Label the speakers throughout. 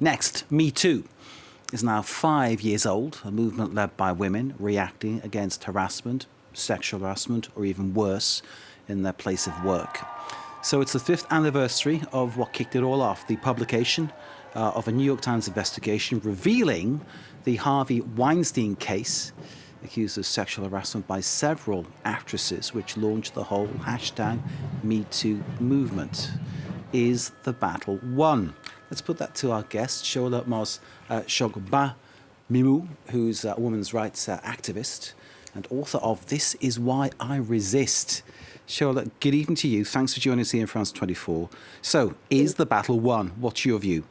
Speaker 1: Next, MeToo is now 5 years old, a movement led by women reacting against harassment, sexual harassment, or even worse, in their place of work. So it's the 5th anniversary of what kicked it all off, the publication of a New York Times investigation revealing the Harvey Weinstein case, accused of sexual harassment by several actresses, which launched the whole hashtag MeToo movement. Is the battle won? Let's put that to our guest, Shola Mos-Shogbamimu, who's a women's rights activist and author of This Is Why I Resist. Shola, good evening to you. Thanks for joining us here in France 24. So, is the battle won? What's your view?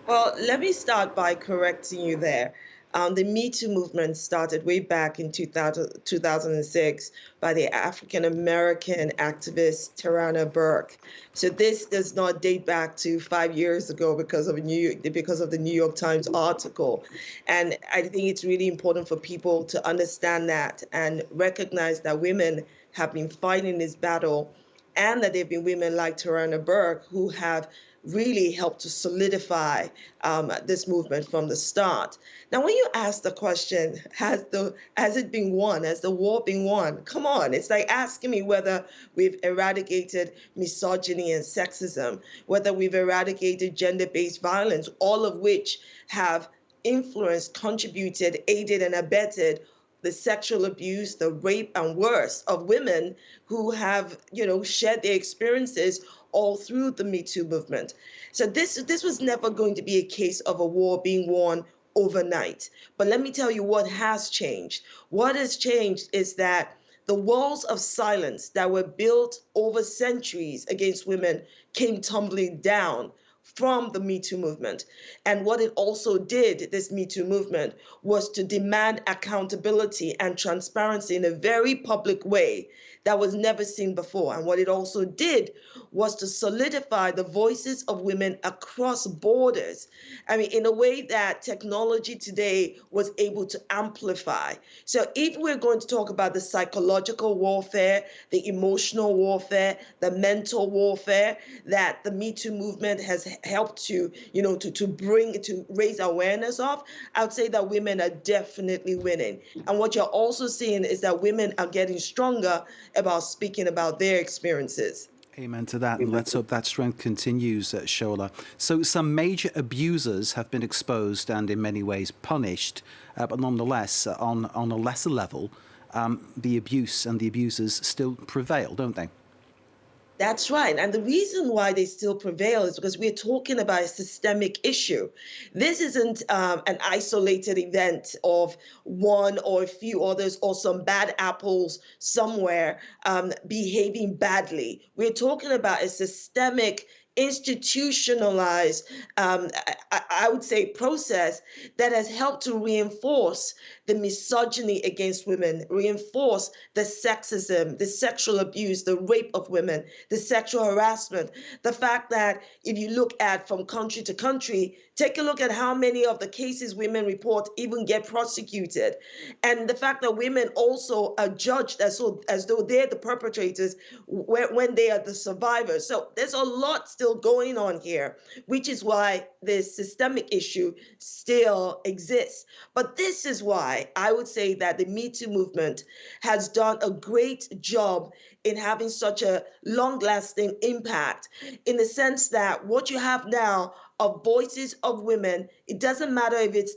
Speaker 2: Well, let me start by correcting you there. The Me Too movement started way back in 2006 by the African-American activist Tarana Burke. So this does not date back to 5 years ago because of the New York Times article. And I think it's really important for people to understand that and recognize that women have been fighting this battle, and that there have been women like Tarana Burke who have really helped to solidify this movement from the start. Now, when you ask the question, has it been won? Has the war been won? Come on, it's like asking me whether we've eradicated misogyny and sexism, whether we've eradicated gender-based violence, all of which have influenced, contributed, aided, and abetted the sexual abuse, the rape, and worse of women who have, shared their experiences all through the Me Too movement. So this was never going to be a case of a war being won overnight. But let me tell you what has changed. What has changed is that the walls of silence that were built over centuries against women came tumbling down from the Me Too movement. And what it also did, this Me Too movement, was to demand accountability and transparency in a very public way that was never seen before. And what it also did was to solidify the voices of women across borders. I mean, in a way that technology today was able to amplify. So if we're going to talk about the psychological warfare, the emotional warfare, the mental warfare that the Me Too movement has helped to raise awareness of, I would say that women are definitely winning. And what you're also seeing is that women are getting stronger about speaking about their experiences.
Speaker 1: Amen to that, and let's hope that strength continues, Shola. So some major abusers have been exposed and in many ways punished, but nonetheless, on a lesser level, the abuse and the abusers still prevail, don't they?
Speaker 2: That's right. And the reason why they still prevail is because we're talking about a systemic issue. This isn't an isolated event of one or a few others or some bad apples somewhere behaving badly. We're talking about a systemic, institutionalized, I would say, process that has helped to reinforce the misogyny against women, reinforce the sexism, the sexual abuse, the rape of women, the sexual harassment. The fact that if you look at from country to country, take a look at how many of the cases women report even get prosecuted. And the fact that women also are judged as though they're the perpetrators when they are the survivors. So there's a lot still going on here, which is why this systemic issue still exists. But this is why I would say that the Me Too movement has done a great job in having such a long-lasting impact, in the sense that what you have now of voices of women, it doesn't matter if it's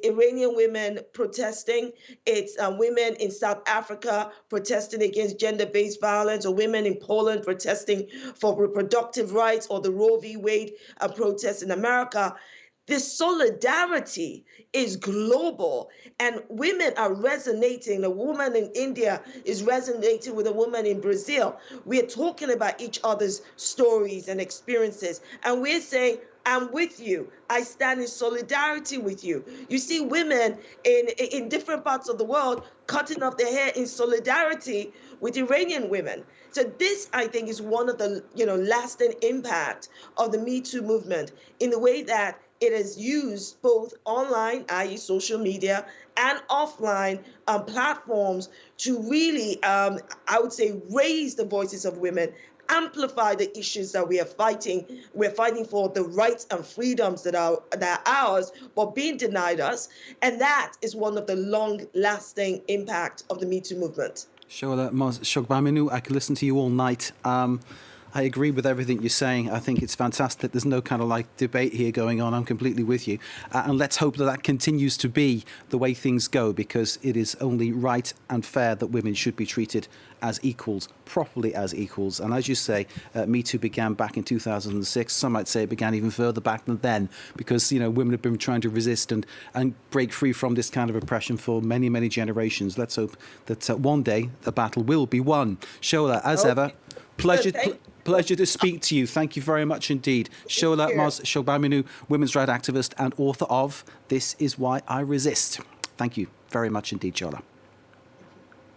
Speaker 2: Iranian women protesting, it's women in South Africa protesting against gender-based violence, or women in Poland protesting for reproductive rights, or the Roe v. Wade protests in America. This solidarity is global, and women are resonating. A woman in India is resonating with a woman in Brazil. We're talking about each other's stories and experiences, and we're saying, I'm with you. I stand in solidarity with you. You see women in different parts of the world cutting off their hair in solidarity with Iranian women. So this, I think, is one of the lasting impact of the Me Too movement, in the way that it is used both online, i.e. social media, and offline platforms to really, I would say, raise the voices of women, amplify the issues that we are fighting. We're fighting for the rights and freedoms that are ours, but being denied us. And that is one of the long-lasting impact of the Me Too movement.
Speaker 1: Shola Mos-Shogbamimu, I could listen to you all night. I agree with everything you're saying. I think it's fantastic. There's no kind of like debate here going on. I'm completely with you. And let's hope that that continues to be the way things go, because it is only right and fair that women should be treated as equals, properly as equals. And as you say, Me Too began back in 2006. Some might say it began even further back than then, because, you know, women have been trying to resist and break free from this kind of oppression for many, many generations. Let's hope that one day the battle will be won. Shola, as ever, pleasure to speak to you. Thank you very much indeed. Shola Mos-Shogbamimu, women's rights activist and author of This Is Why I Resist. Thank you very much indeed, Shola.